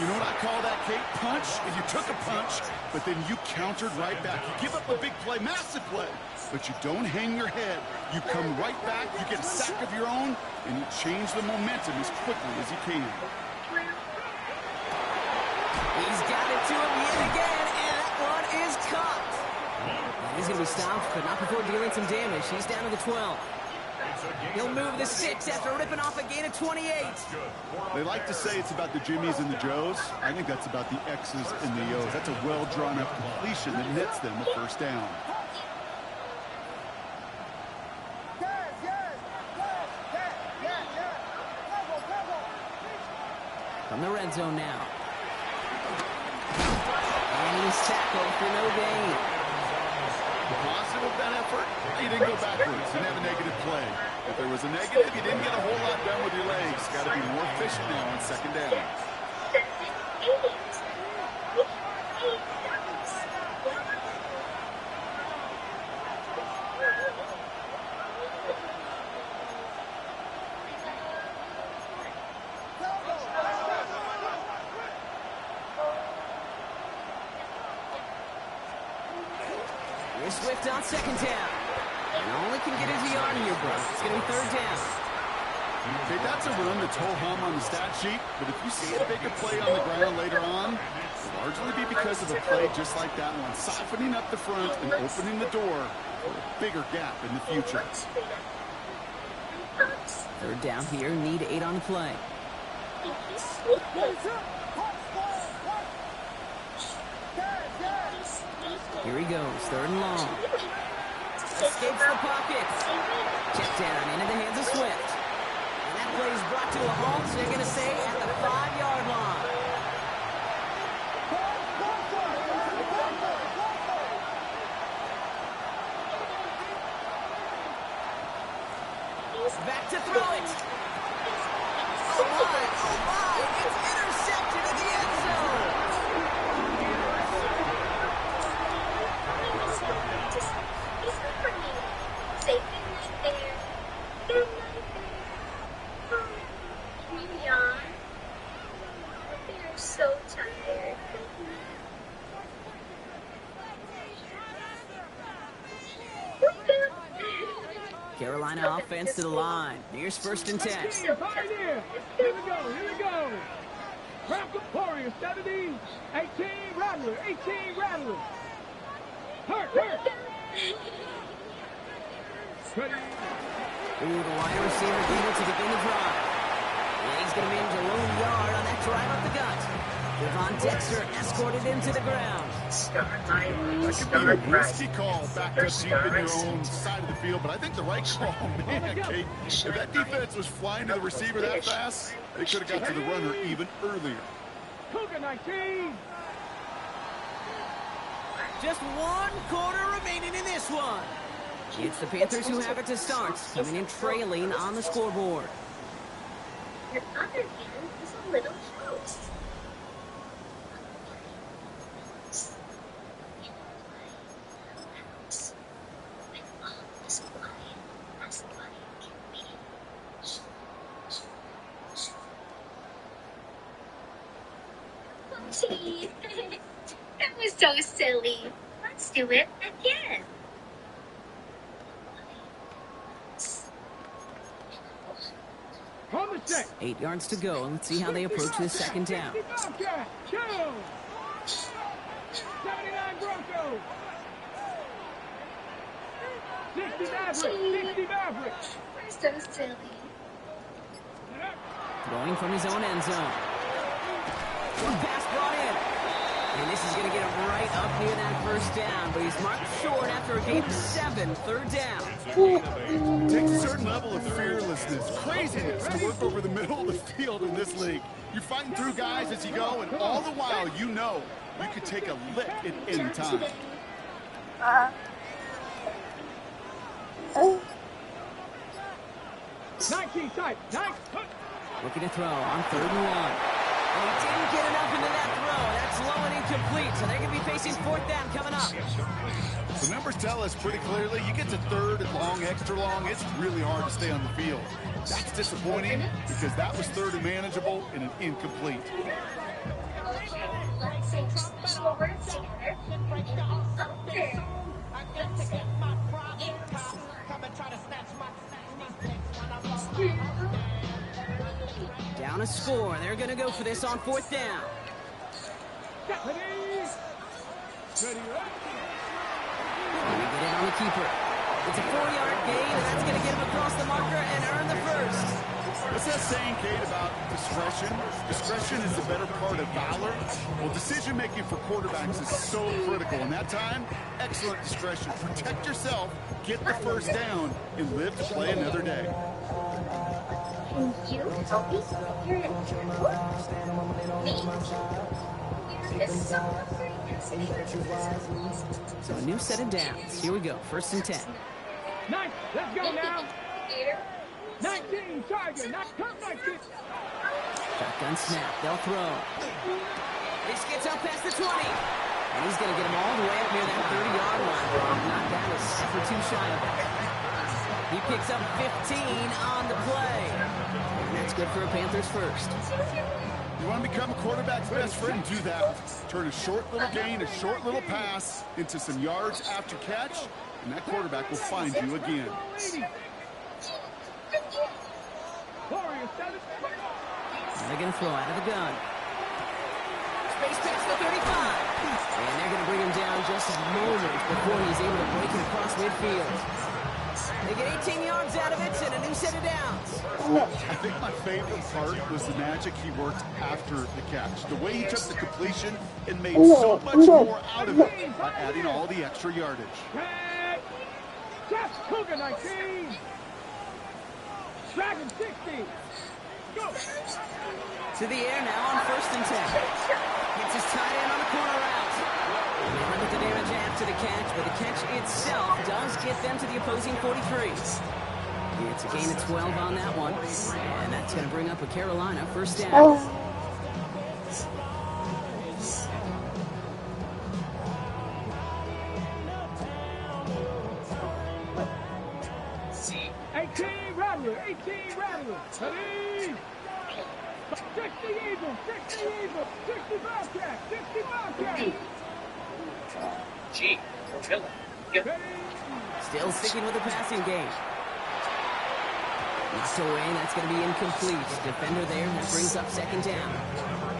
You know what I call that, Kate? Punch. If you took a punch, but then you countered right back. You give up a big play, massive play, but you don't hang your head. You come right back, you get a sack of your own, and you change the momentum as quickly as you can. He's got it to him yet again, and that one is caught. He's going to be stopped, but not before dealing some damage. He's down to the 12. It's He'll move the 6 after ripping off a gain of 28. They like to say it's about the Jimmies and the Joes. I think that's about the X's and the O's. That's a well-drawn-up completion that nets them a first down. From the red zone now. And he's tackled for no gain. The positive of that effort, you didn't go backwards. You didn't have a negative play. If there was a negative, you didn't get a whole lot done with your legs. Got to be more efficient now on second down. Swift on second down. And only can get his yard here, bro. It's going to be third down. Okay, that's a run that's ho-hum on the stat sheet, but if you see a bigger play on the ground later on, it'll largely be because of a play just like that one, softening up the front and opening the door for a bigger gap in the future. Third down here, need 8 on the play. Here he goes, third and long. Escapes the pocket. Check down into the hands of Swift. And that play is brought to a halt, so they're going to say at the 5-yard line. Back to throw it. Oh my, it's intercepted in the end zone. So tired. Carolina offense to the line. Here's first and 10. Here we go. Raptor Warrior 70, 18 Rattler, Hurt. Ready. Ooh, the wide receiver able to begin the drive. And he's going to manage a lone yard on that drive up the gut. Devon Dexter escorted him to the ground. That could be a risky call back up deep in your own side of the field, but I think the right call, man, Kate. If that defense was flying to the receiver that fast, they could have got to the runner even earlier. Cougar 19. Just 1 quarter remaining in this one. It's the Panthers who have it to start, coming in trailing on the scoreboard. Your other hand is a little close. That was so silly. Let's do it again. 8 yards to go. Let's see how they approach this second down. 79 Broncos. 60 Mavericks. We're so silly. Throwing from his own end zone. One pass brought in. And this is going to get him right up near that first down. But he's marked short after a gain of 7, third down. It takes a certain level of fearlessness, craziness to work over the middle of the field in this league. You're fighting through guys as you go, and all the while you know you could take a lick at any time. 19 tight. Looking to throw on 3rd and 1. And he didn't get enough into that throw. That's low and incomplete, so they're going to be facing 4th down coming up. The numbers tell us pretty clearly, you get to 3rd and long, extra long, it's really hard to stay on the field. That's disappointing because that was 3rd and manageable and an incomplete. Let's say special words together. Okay. Down a score. They're going to go for this on 4th down. Ready. And we get it on the keeper. It's a 4-yard gain, and that's going to get him across the marker saying, Kate, about discretion? Discretion is the better part of valor. Well, decision-making for quarterbacks is so critical. And that time, excellent discretion. Protect yourself, get the first down, and live to play another day. And you help me? You're an example? Me? You're so So a new set of downs. Here we go. 1st and 10. Nice. Let's go now. 19, Tiger. Come 19. Shotgun snap. They'll throw. This gets up past the 20. And he's going to get him all the way up near that 30-yard line. Knocked down a step or two shy of it. He picks up 15 on the play. And that's good for a Panthers first. You want to become a quarterback's best friend? Do that. Turn a short little gain, a short little pass into some yards after catch, and that quarterback will find you again. They're going to throw out of the gun. Space past the 35. And they're going to bring him down just a moment before he's able to break it across midfield. They get 18 yards out of it and a new set of downs. I think my favorite part was the magic he worked after the catch. The way he took the completion and made so much more out of it by adding all the extra yardage. Just Cougar 19. Dragon 60. Go. To the air now on 1st and 10. Gets his tight end on the corner route. They limit the damage after the catch, but the catch itself does get them to the opposing 43. It's a gain of 12 on that one. And that's going to bring up a Carolina 1st down. See. 18 Rattler. 18 Rattler. 60 Eagles. 60 Eagles. 60 Bobcat. 60 Bobcat. Gee, Villa. Still sticking with the passing game. Knocked away, that's going to be incomplete. Defender there, that brings up 2nd down.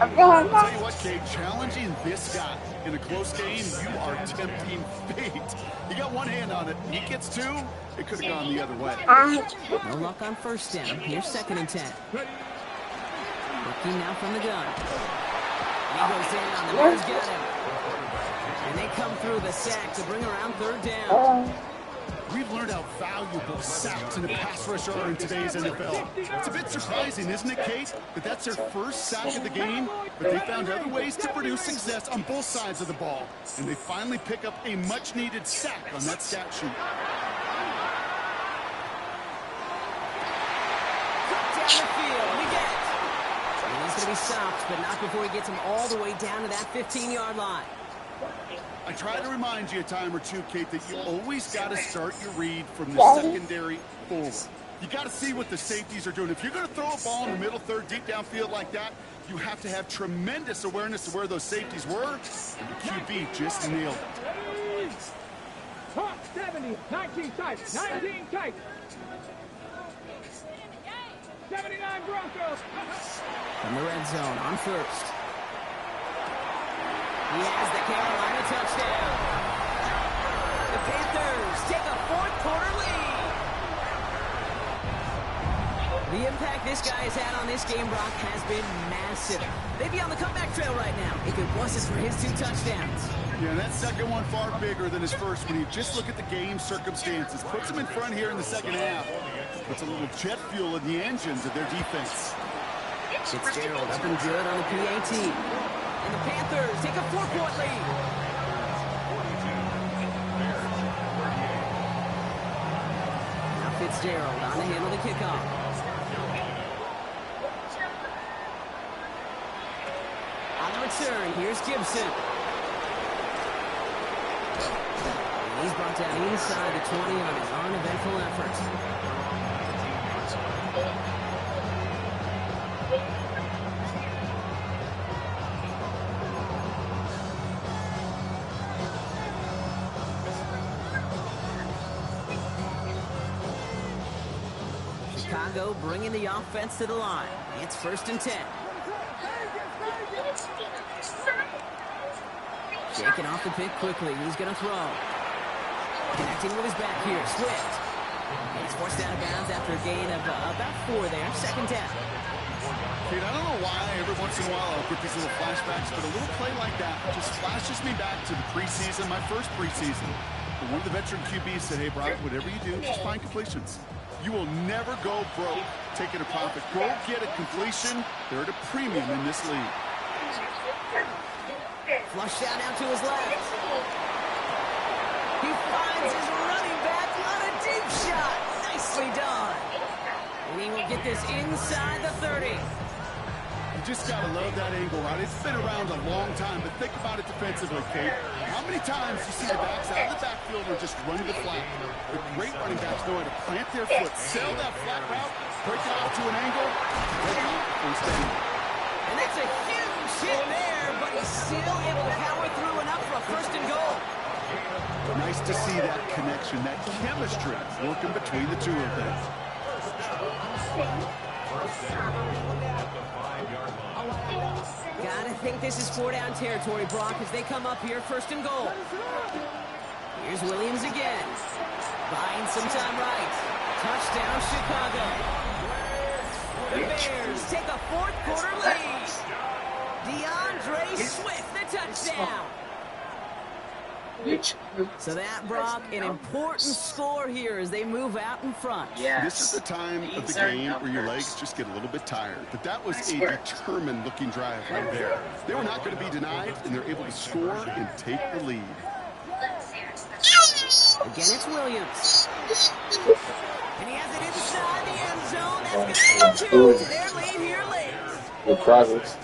I'll tell you what, Kate, challenging this guy in a close game, you are tempting fate. You got one hand on it. He gets 2, it could have gone the other way. No luck on 1st down. Here's 2nd and 10. Looking now from the gun. He goes down. The Bears get him. And they come through the sack to bring around 3rd down. We've learned how valuable sacks in the pass rush are in today's NFL. It's a bit surprising, isn't it, Kate, that that's their first sack of the game, but they found other ways to produce success on both sides of the ball, and they finally pick up a much-needed sack on that stat sheet. Down the field, we get it. And he's going to be stopped, but not before he gets him all the way down to that 15-yard line. I try to remind you a time or two, Kate, that you always got to start your read from the secondary forward. You got to see what the safeties are doing. If you're going to throw a ball in the middle third, deep downfield like that, you have to have tremendous awareness of where those safeties were, and the QB just nailed it. Top 70, 19 tight, 19 tight. 79 Broncos. From the red zone on 1st. He has the Carolina touchdown. The Panthers take a 4th quarter lead. The impact this guy has had on this game, Brock, has been massive. They'd be on the comeback trail right now if it wasn't for his 2 touchdowns. Yeah, that second one far bigger than his first when you just look at the game circumstances. Puts them in front here in the second half. Puts a little jet fuel in the engines of their defense. Fitzgerald up and good on the PAT. And the Panthers take a 4-point lead. Now Fitzgerald on to handle the kickoff. On the return, here's Gibson. And he's brought down inside the 20 on his uneventful effort. Chicago bringing the offense to the line. It's 1st and 10. Shaking off the pick quickly. He's going to throw. Connecting with his back here. Swift. He's forced out of bounds after a gain of about 4 there. Second down. Kate, I don't know why every once in a while I'll get these little flashbacks, but a little play like that just flashes me back to the preseason, my first preseason. But one of the veteran QBs said, hey, Brock, whatever you do, just find completions. You will never go broke taking a profit. Go get a completion. They're at a premium in this league. Flush down out to his left. He finds his running back on a deep shot. Nicely done. And he will get this inside the 30. You just got to love that angle, right? It's been around a long time, but think about it defensively, Kate. How many times you see the backs out of the backfield or just running the flat? The great running backs know how to plant their foot, sail that flat route, break it out to an angle, break it out and stand. And that's a huge hit there, but he's still able to power through enough for a first and goal. Nice to see that connection, that chemistry working between the two of them. Gotta think this is 4-down territory, Brock, as they come up here, first and goal. Here's Williams again. Buying some time right. Touchdown, Chicago. The Bears take a fourth-quarter lead. DeAndre Swift, the touchdown. So that, Brock, an important score here as they move out in front. This is the time of the game where your legs just get a little bit tired. But that was a determined-looking drive right there. They were not going to be denied, and they're able to score and take the lead. Again, it's Williams. And he has it inside the end zone. That's going to add 2 to their lead here late. Good progress.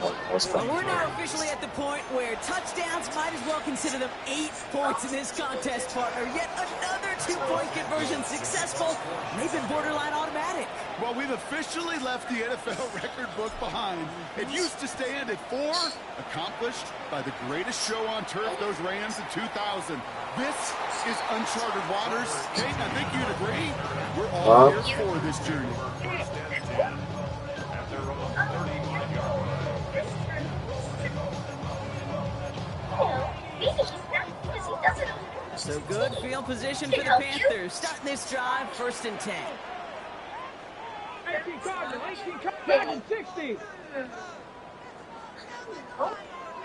Well, we're now officially at the point where touchdowns might as well consider them 8 points in this contest, partner. Yet another 2-point conversion successful. They've been borderline automatic. Well, we've officially left the NFL record book behind. It used to stand at 4, accomplished by the greatest show on turf, those Rams in 2000. This is uncharted waters. Kate, I think you'd agree. We're all here for this journey. So good field position for the Panthers. Starting this drive, 1st and 10. 18 Cardinals, 18 Cardinals, 60.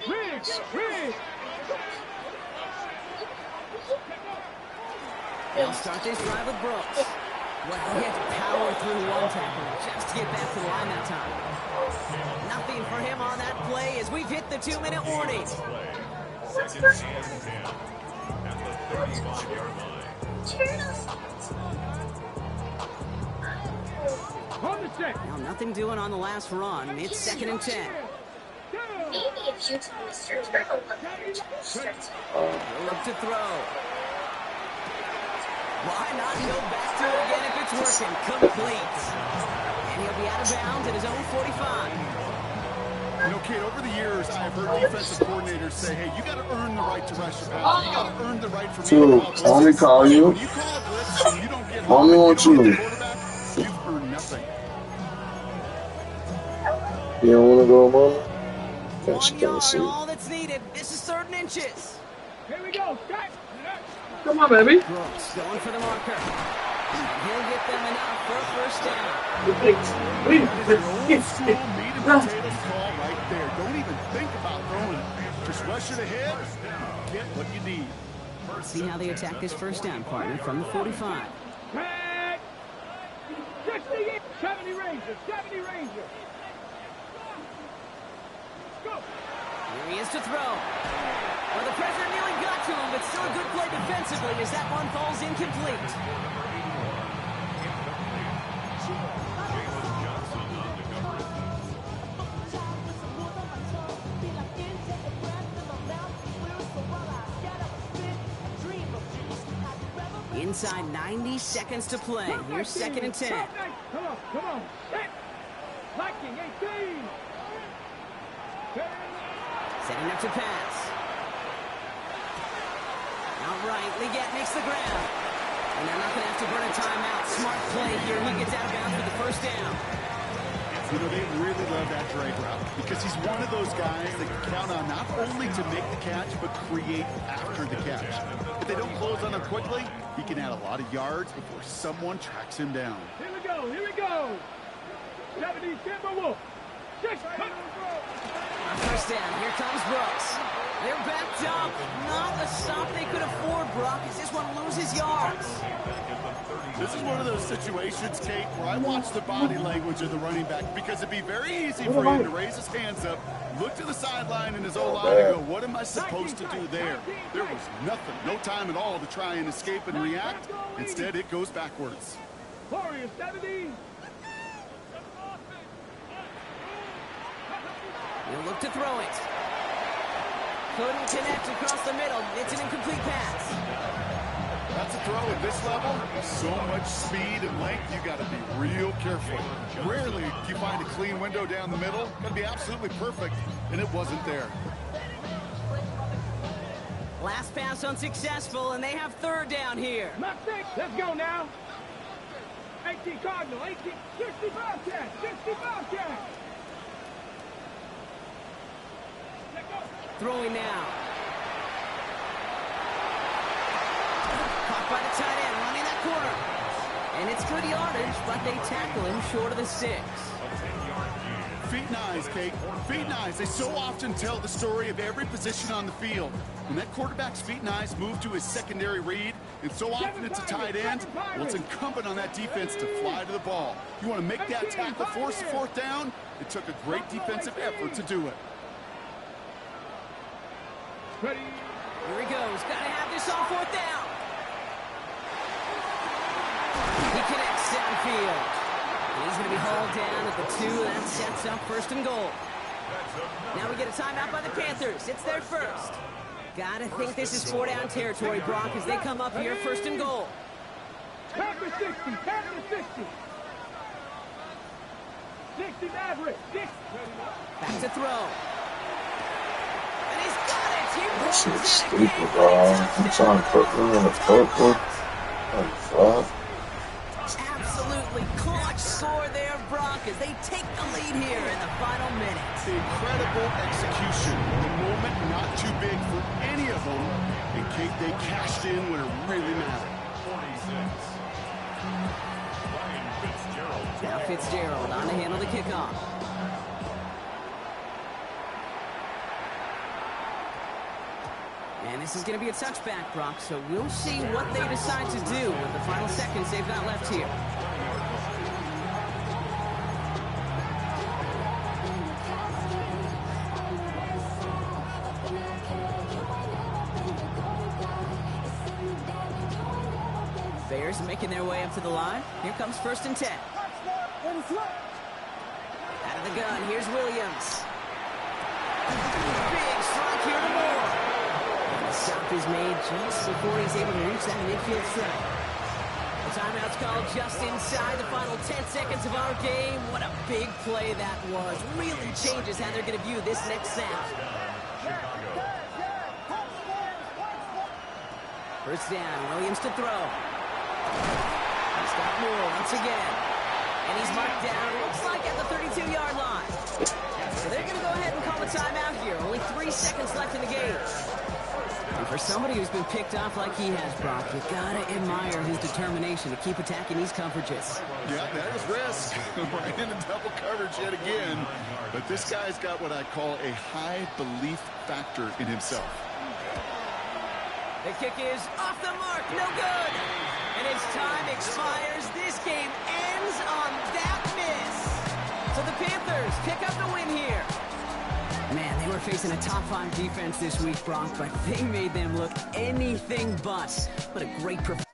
Rig. They'll start this drive with Brooks. Well, he had to power through one tackle just to get back to the line that time. Nothing for him on that play as we've hit the 2-minute warning. Second and 10 at the 35-yard line. On the set. Now nothing doing on the last run. It's 2nd and 10. Maybe if you told me search for a Look to throw. Why not go back to it again if it's working? Complete. And he'll be out of bounds at his own 45. You know, Kate, over the years, I've heard defensive coordinators say, hey, you got to earn the right to rush your pass. You got to earn the right for me to call blitzes. Only call you. When you call a blitz and you don't get Only home, want you don't you. get the quarterback, you've earned nothing. You don't want to go, Mama? 1 yard, all that's needed. This is 3rd and inches. Here we go. Come on, baby. Brooks going for the marker. He'll get them enough for a first down. Old school meat and potatoes call right there. Don't even think about throwing it. Just rush it ahead, get what you need. See how they attack this first down, partner, from the 45. 60, 70 Rangers, 70 Rangers. Go. Here he is to throw. Well, the pressure nearly got to him, but still a good play defensively as that one falls incomplete. Inside 90 seconds to play. Here's 2nd and 10. Come on. Set. Liking 18. Setting up to pass. Outright, Leggett makes the grab. And they're not going to have to burn a timeout. Smart play here. He gets out of bounds for the first down. You know, they really love that drag route because he's one of those guys that can count on not only to make the catch, but create after the catch. If they don't close on him quickly, he can add a lot of yards before someone tracks him down. Here we go, here we go. 70 Timberwolves. On first down, here comes Brooks. They're backed up. Not a stop they could afford, Brock, as this one loses yards. This is one of those situations, Kate, where I watch the body language of the running back because it'd be very easy for him to raise his hands up, look to the sideline in his O-line and go, what am I supposed to do there? There was nothing, no time at all to try and escape and react. Instead, it goes backwards. Warriors 70. He'll look to throw it. Couldn't connect across the middle. It's an incomplete pass. That's a throw at this level. So much speed and length, you got to be real careful. Rarely do you find a clean window down the middle. Got to be absolutely perfect, and it wasn't there. Last pass unsuccessful, and they have third down here. Let's go now. 18 Cardinal, 18, 65 catch, 65 catch. Throwing now. Caught by the tight end, running that corner. And it's good yardage, but they tackle him short of the 6. Feet and eyes, Kate. Feet and eyes. They so often tell the story of every position on the field. When that quarterback's feet and eyes move to his secondary read, and so often it's a tight end, well, it's incumbent on that defense to fly to the ball. You want to make that tackle, force the fourth down? It took a great defensive effort to do it. Ready. Here he goes. Got to have this on fourth down. He connects downfield. And he's going to be hauled down at the 2. That sets up first and goal. Now we get a timeout by the Panthers. It's their first. Got to think this is 4-down territory, Brock, as they come up here first and goal. Panthers 60, Panthers 60. 60 Maverick, 60. Back to throw. And he's got it. That shit's stupid, bro. I'm trying to put me in the football. Like, fuck. Absolutely clutch score there, Brock, as they take the lead here in the final minutes. Incredible execution. The moment not too big for any of them. And Kate, they cashed in when it really mattered. 46. Now Fitzgerald on to handle the kickoff. And this is going to be a touchback, Brock, so we'll see what they decide to do with the final seconds they've got left here. Bears making their way up to the line. Here comes first and 10. Out of the gun, here's Williams. Big strike here to Moore. The stop is made just before he's able to reach that midfield strike. The timeout's called just inside the final 10 seconds of our game. What a big play that was. Really changes how they're going to view this next snap. First down, Williams to throw. He's got Moore once again. And he's marked down, looks like at the 32-yard line. So they're going to go ahead and call a timeout here. Only 3 seconds left in the game. And for somebody who's been picked off like he has, Brock, you gotta admire his determination to keep attacking these coverages. Yeah, that is risk. Right into double coverage yet again. But this guy's got what I call a high belief factor in himself. The kick is off the mark, no good. And as time expires, this game ends on that miss. So the Panthers pick up the win here. Man, they were facing a top-5 defense this week, Brock, but they made them look anything but. What a great performance.